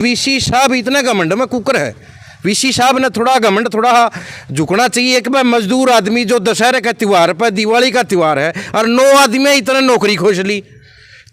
VC साहब इतना घमंड में कुकर है। वीसी साहब ने थोड़ा घमंड थोड़ा झुकना चाहिए। एक बार मजदूर आदमी जो दशहरे का त्यौहार पर दिवाली का त्यौहार है और 9 आदमी इतना नौकरी खोज ली,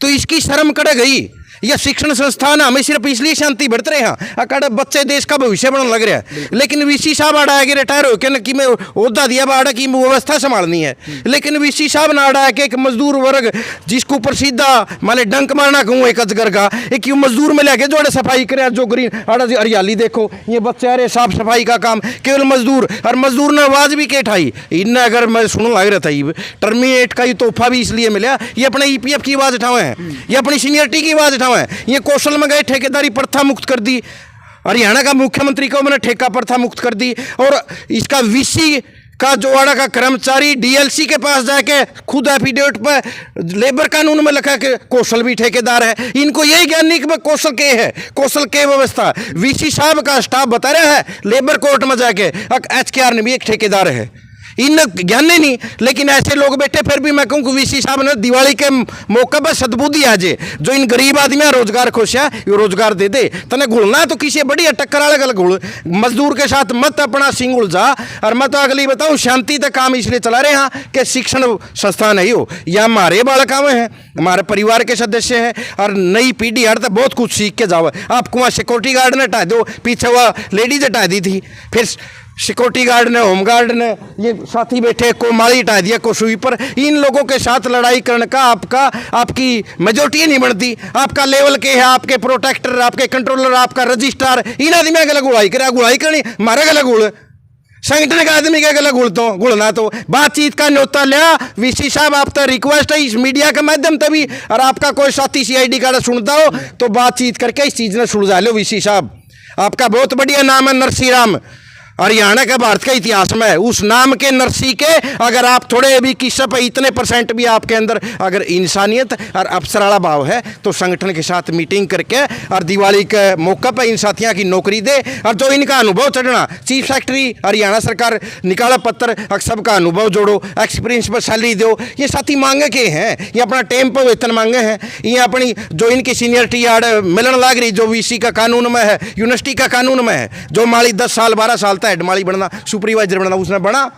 तो इसकी शर्म कड़ गई। यह शिक्षण संस्थान हमें सिर्फ इसलिए शांति बढ़ते रहे हैं अकड़ बच्चे देश का भविष्य बनने लग रहा है। लेकिन वीसी साहब आड़ा है कि रिटायर होकर कि मैं ओहदा दिया बाड़ा की व्यवस्था संभालनी है, लेकिन वीसी साहब ने आड़ा है कि एक मजदूर वर्ग जिसको ऊपर सीधा माने डंक मारना कहूँ एक अजगर का, एक मजदूर में लेके जो सफाई करे, जो ग्रीन आड़ा हरियाली देखो ये बच्चे अरे साफ सफाई का काम केवल मजदूर, और मजदूर ने आवाज भी के ठाई इन्हें अगर मैं सुनने लग रहा था टर्मिनेट का ये तोहफा भी इसलिए मिला, ये अपने ईपीएफ की आवाज उठावे हैं, ये अपनी सीनियरिटी की आवाज उठावे हैं। ये कौशल में गए ठेकेदारी प्रथा मुक्त कर दी, हरियाणा का मुख्यमंत्री को मैंने ठेका प्रथा मुक्त कर दी, और इसका वीसी का जोड़ा का कर्मचारी डीएलसी के पास जाके खुद एफिडेविट पर लेबर कानून में लिखा कि कौशल भी ठेकेदार है। इनको यही ज्ञान नहीं कि कौशल के है, कौशल के व्यवस्था वीसी साहब का स्टाफ बता रहा है लेबर कोर्ट में जाके एचकेआर ने भी एक ठेकेदार है, इन ज्ञान नहीं। लेकिन ऐसे लोग बैठे फिर भी मैं कहूँ कि वीसी साहब ने दिवाली के मौके पर सद्बुद्धि आज जो इन गरीब आदमी रोजगार खुश है ये रोजगार दे दे। तने घुलना तो किसी बढ़िया टक्कर वाले गल घुल, मजदूर के साथ मत अपना सिंह उलझा। और मैं तो अगली बताऊँ शांति तक काम इसलिए चला रहे हैं कि शिक्षण संस्थान नहीं हो, या हमारे बालक आवे हैं, हमारे परिवार के सदस्य हैं, और नई पीढ़ी हर तक बहुत कुछ सीख के जाओ। आपको वहाँ सिक्योरिटी गार्ड ने हटा दो, पीछे वह लेडीज हटा दी थी, फिर सिक्योरिटी गार्ड ने, होम गार्ड ने, ये साथी बैठे को माली हटा दिया, को स्वीपर। इन लोगों के साथ लड़ाई करने का आपकी मेजोरिटी नहीं बनती। आपका लेवल के है, आपके प्रोटेक्टर, आपके कंट्रोलर, आपका रजिस्ट्रार, इन आदमी गलत गुड़ाई करे, गुड़ाई करनी मारे गलत गुड़ संगठन का आदमी के गलत गुड़ना तो बातचीत का न्योता लिया। वीसी साहब आप तो रिक्वेस्ट है इस मीडिया के माध्यम तभी, और आपका कोई साथी सीआईडी का सुनता हो तो बातचीत करके इस चीज़ ने सुलझा लो। वीसी साहब आपका बहुत बढ़िया नाम है नरसी राम, हरियाणा के भारत के इतिहास में उस नाम के नरसी के अगर आप थोड़े भी किस्से पे इतने % भी आपके अंदर अगर इंसानियत और अफसराला भाव है तो संगठन के साथ मीटिंग करके और दिवाली के मौके पर इन साथियों की नौकरी दे। और जो इनका अनुभव चढ़ना, चीफ सेक्रेटरी हरियाणा सरकार निकाला पत्र, सबका अनुभव जोड़ो, एक्सपीरियंस पर सैलरी दो। ये साथी मांगे के हैं, ये अपना टाइम पर वेतन मांगे हैं, ये अपनी जो इनकी सीनियरिटी आड़ मिलन लाग रही जो वीसी का कानून में है, यूनिवर्सिटी का कानून में है, जो माली 10 साल 12 साल हेड माली बनना, सुपरवाइजर बनना उसने बना।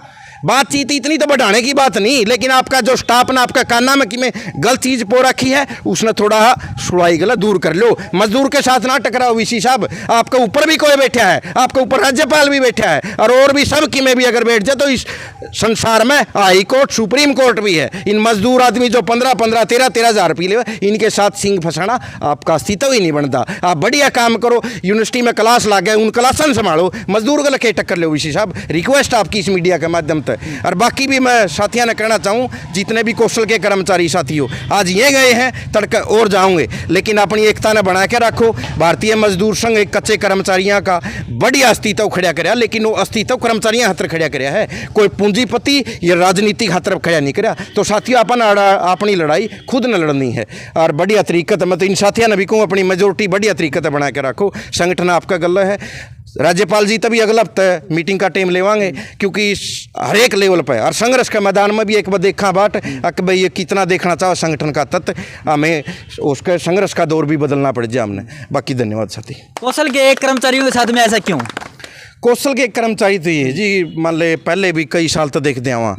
बातचीत इतनी तो बढ़ाने की बात नहीं, लेकिन आपका जो स्टाफ ने आपका काना में कि में गलत चीज़ पो रखी है उसने थोड़ा सुड़ाई गलत दूर कर लो। मजदूर के साथ ना टकराओ। वीसी साहब आपके ऊपर भी कोई बैठा है, आपके ऊपर राज्यपाल भी बैठा है, और भी सब की में भी अगर बैठ जाए तो इस संसार में हाई कोर्ट सुप्रीम कोर्ट भी है। इन मजदूर आदमी जो 15-15 13-13 हज़ार रुपये ले, इनके साथ सिंह फंसाना आपका अस्तित्व ही नहीं बनता। आप बढ़िया काम करो, यूनिवर्सिटी में क्लास ला गए उन क्लासन संभालो, मजदूर गलत के टक्कर लो। वीसी साहब रिक्वेस्ट आपकी इस मीडिया के माध्यम। और बाकी भी मैं साथियों ने कहना चाहूँ जितने भी कौशल के कर्मचारी साथी हो आज ये गए हैं तड़का और जाऊंगे, लेकिन अपनी एकता ने बना के रखो। भारतीय मजदूर संघ एक कच्चे कर्मचारियों का बढ़िया अस्तित्व खड़ा कराया, लेकिन वो अस्तित्व कर्मचारियों हाथ खड़ा कराया है, कोई पूंजीपति या राजनीतिक हाथ खड़ा नहीं कराया। तो साथियों अपन अपनी लड़ाई खुद न लड़नी है और बढ़िया तरीके मैं तो इन साथियों ने भी कहूँ अपनी मेजोरिटी बढ़िया तरीके से बना के रखो। संगठन आपका गला है। राज्यपाल जी तभी अगला हफ्ते मीटिंग का टाइम लेवांगे, क्योंकि हर एक लेवल पर और संघर्ष के मैदान में भी एक बार देखा बाट कि भाई ये कितना देखना चाहो संगठन का तत्व, हमें उसके संघर्ष का दौर भी बदलना पड़ जाए हमने। बाकी धन्यवाद साथी। कौशल के एक कर्मचारियों के साथ में ऐसा क्यों? कौशल के कर्मचारी तो ये जी मान ले पहले भी कई साल तो देखते वहाँ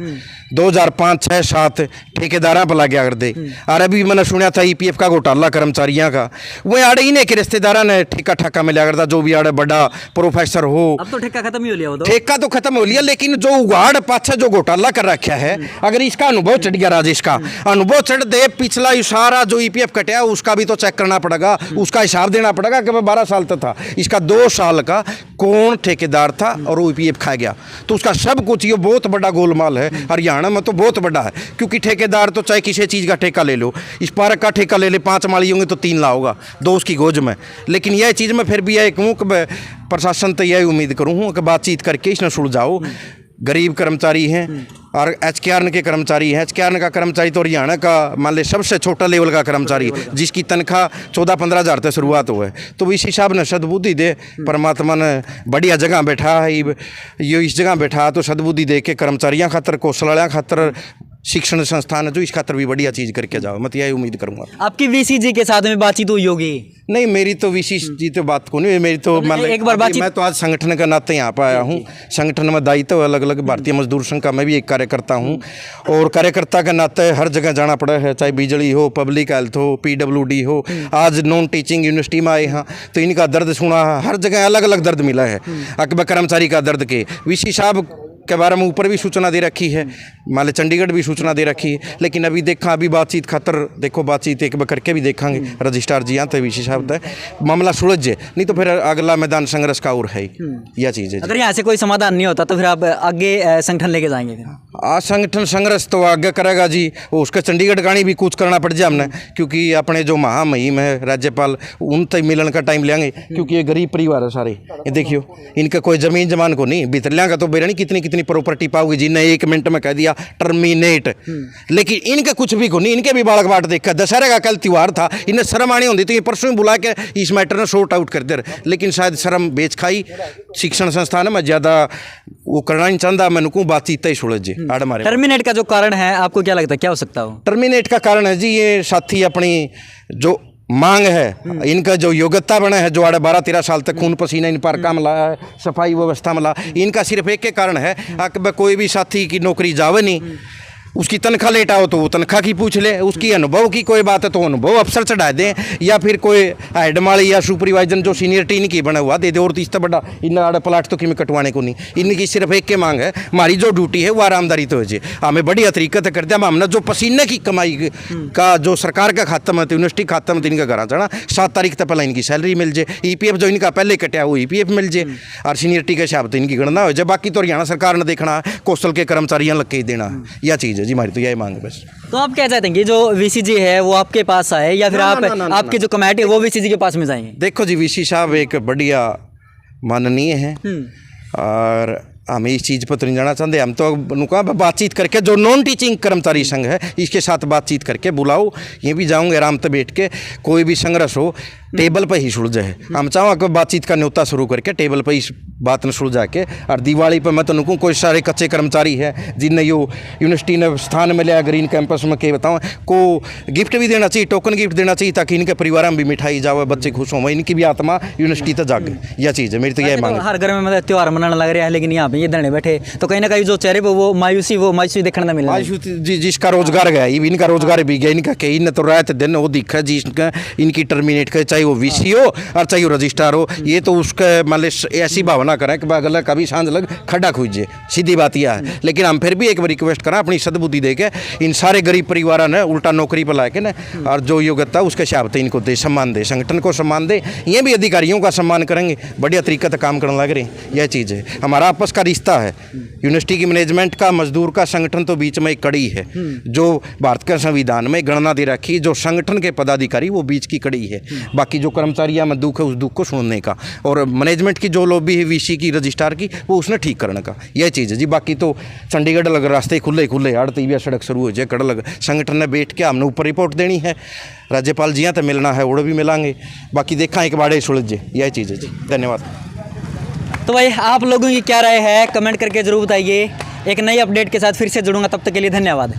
2005, 6, 7 ठेकेदारा पर लगे कर दे। और अभी मैंने सुना था ईपीएफ का घोटाला कर्मचारियों का, वो आड़े इन्हें के रिश्तेदारा ने ठेका ठाका मिला करता, जो भी आड़े बड़ा प्रोफेसर हो। अब तो ठेका खत्म ही हो लिया, ठेका तो खत्म हो लिया, लेकिन जो उगाड़ पाछा जो घोटाला कर रखा है, अगर इसका अनुभव चढ़ गया, राजेश का अनुभव चढ़ दे, पिछला सारा जो ईपीएफ कटा उसका भी तो चेक करना पड़ेगा, उसका हिसाब देना पड़ेगा कि 12 साल तक था, इसका 2 साल का कौन ठेकेदार था और वो ईपीएफ खा गया, तो उसका सब कुछ ये बहुत बड़ा गोलमाल है। हरियाणा में तो बहुत बड़ा है, क्योंकि ठेकेदार तो चाहे किसी चीज़ का ठेका ले लो, इस पार्क का ठेका ले ले 5 माली होंगे तो 3 लाख होगा 2 उसकी गोज में। लेकिन यह चीज़ मैं फिर भी यह कहूँ कि प्रशासन तो यही उम्मीद करूँ कि बातचीत करके इसने सुलझाओ। गरीब कर्मचारी हैं और एचकेआर के कर्मचारी हैं। एचकेआर का कर्मचारी तो हरियाणा का मान ले सबसे छोटा लेवल का कर्मचारी, जिसकी तनख्वाह 14-15 हज़ार से शुरुआत हो है। तो वीसी साहब ने सद्बुद्धि दे, परमात्मा ने बढ़िया जगह बैठा है, ये इस जगह बैठा तो सद्बुद्धि दे के कर्मचारियों खातर, कौशल वाले खातर शिक्षण संस्थान है जो इस खातर भी बढ़िया चीज़ करके जाओ, मैं तो यही उम्मीद करूँगा। आपकी वीसी जी के साथ में बातचीत हुई होगी? नहीं, मेरी तो विशेष जी तो बात को नहीं, मेरी तो मतलब एक बार बातचीत- मैं तो आज संगठन के नाते यहाँ पर आया हूँ। संगठन में दायित्व अलग अलग, भारतीय मजदूर संघ का मैं भी एक कार्यकर्ता हूँ और कार्यकर्ता के नाते हर जगह जाना पड़ा है, चाहे बिजली हो, पब्लिक हेल्थ हो, PWD हो। आज नॉन टीचिंग यूनिवर्सिटी में आए हैं तो इनका दर्द सुना, हर जगह अलग अलग दर्द मिला है। अकबर कर्मचारी का दर्द के वीसी साहब के बारे में ऊपर भी सूचना दे रखी है, मान लो चंडीगढ़ भी सूचना दे रखी है, लेकिन अभी देखा अभी बातचीत खातर देखो बातचीत एक बार करके भी देखेंगे। रजिस्ट्रार जी आते विशेष शब्द है, मामला सुलझ जाए, नहीं तो फिर अगला मैदान संघर्ष का और है यह चीज़ है। अगर यहाँ से कोई समाधान नहीं होता तो फिर आप आगे संगठन लेके जाएंगे फिर? आज संगठन संघर्ष तो आगे करेगा जी, वो उसका चंडीगढ़ गाड़ी भी कूच करना पड़ जाए हमने, क्योंकि अपने जो महामहिम है राज्यपाल उनसे मिलन का टाइम लेंगे, क्योंकि ये गरीब परिवार है सारे। ये देखियो इनका कोई जमीन जमान को नहीं, बितलियाँ का तो बेरनी कितनी कितनी प्रॉपर्टी पाओगे जिन्हें 1 मिनट में कह दिया टर्मिनेट, लेकिन इनका कुछ भी को नहीं, इनके भी बालक बाट देखा। दशहरे का कल त्यौहार था, इन्हें शर्म आनी होती तो ये परसों ही बुला के इस मैटर ने सॉर्ट आउट कर दे, लेकिन शायद शर्म बेच खाई शिक्षण संस्थान में ज़्यादा वो करना नहीं चाहता। मैंने को बातचीत ही सुलझ जे आड़ मारे। टर्मिनेट का जो कारण है आपको क्या लगता है, क्या हो सकता हो? टर्मिनेट का कारण है जी ये साथी अपनी जो मांग है, इनका जो योग्यता बना है, जो 12-13 साल तक खून पसीना इन पर काम ला है, सफाई व्यवस्था में ला, इनका सिर्फ एक के कारण है कि कोई भी साथी की नौकरी जावे नहीं, उसकी तनख्वाह लेट आओ तो वो तनख्वाह की पूछ ले, उसकी अनुभव की कोई बात है तो अनुभव अफसर चढ़ा दें, या फिर कोई हेड माली या सुपरवाइजर जो सीनियरिटी इनकी बना हुआ दे दे। और तीसरा बड़ा इन आड़े प्लाट तो किमें कटवाने को नहीं, इनकी सिर्फ एक के मांग है, हमारी जो ड्यूटी है वो आरामदारी तो हो जाए, हमें बढ़िया तरीके से कर दिया। हमने जो पसीने की कमाई का जो सरकार का खाता में यूनिवर्सिटी खाता में इनका घर चढ़ा 7 तारीख तक पहले इनकी सैलरी मिल जाए, EPF जो इनका पहले कटा वो EPF मिल जाए, और सीनियरिटी के हिसाब से इनकी गणना हो जाए। बाकी तो हरियाणा सरकार ने देखना है, कौशल के कर्मचारियों लग के ही देना, यह चीज़ है जी हमारी तो यही मांग है बस। तो आप क्या चाहते हैं कि जो VCG है वो आपके पास आए या फिर आपकी जो कमेटी है वो VCG के पास में जाएंगे? देखो जी VC साहब एक बढ़िया माननीय है और हम इस चीज़ पर तो नहीं जाना चाहते, हम तो उनका बातचीत करके जो नॉन टीचिंग कर्मचारी संघ है इसके साथ बातचीत करके बुलाओ, ये भी जाऊंगे आराम से बैठ के, कोई भी संघर्ष हो टेबल पर ही सुलझे है। हम चाहो कि बातचीत का न्योता शुरू करके टेबल पर इस बात ने सुलझा के, और दिवाली पर मैं तो उनको कोई सारे कच्चे कर्मचारी है जिन्हें यो यूनिवर्सिटी ने स्थान में लिया ग्रीन कैंपस में, के बताऊँ को गिफ्ट भी देना चाहिए, टोकन गिफ्ट देना चाहिए, ताकि इनके परिवार में भी मिठाई जाओ, बच्चे खुश हों, इनकी भी आत्मा यूनिवर्सिटी तक जागे, यह चीज़ है मेरी तो यही मांग है। हर घर में मतलब त्यौहार मनाने लग रहा है, लेकिन यहाँ पे ये धरने बैठे तो कहीं ना कहीं जो चेहरे पे वो मायूसी देखने ना मिला। जी जिसका रोजगार गया इनका रोजगार भी गया, इनका कहीं न तो रात दिन वो दिखा जिसका इनकी टर्मिनेट करे, चाहे वो VC हो और चाहे वो रजिस्ट्रार हो, ये तो उसका मतलब ऐसी भावना करें कि अगला कभी सांझ लग खड्डा खूजे, सीधी बात यह है। लेकिन हम फिर भी एक बार रिक्वेस्ट करें अपनी सद्बुद्धि दे के इन सारे गरीब परिवार ने उल्टा नौकरी पर ला के ना, और जो योग्यता उसके हिसाब से इनको दे, सम्मान दे, संगठन को सम्मान दे, ये भी अधिकारियों का सम्मान करेंगे, बढ़िया तरीके से काम करने लग रहे हैं, यह चीज़ है। हमारा आपस का रिश्ता है, यूनिवर्सिटी की मैनेजमेंट का मजदूर का संगठन तो बीच में एक कड़ी है, जो भारत के संविधान में गणना दे रखी, जो संगठन के पदाधिकारी वो बीच की कड़ी है, बाकी जो कर्मचारियों में दुख है उस दुख को सुनने का, और मैनेजमेंट की जो लॉबी है VC की रजिस्ट्रार की वो उसने ठीक करने का, यह चीज़ है जी। बाकी तो चंडीगढ़ लग रास्ते खुले खुले आड़ती सड़क शुरू हो जाए कड़ लग, संगठन ने बैठ के हमने ऊपर रिपोर्ट देनी है, राज्यपाल जी तो मिलना है वो भी मिलांगे, बाकी देखा एक बाड़े सुलझ जाए, यह चीज़ है जी। धन्यवाद। तो भाई आप लोगों की क्या राय है कमेंट करके जरूर बताइए। एक नई अपडेट के साथ फिर से जुड़ूंगा, तब तक के लिए धन्यवाद।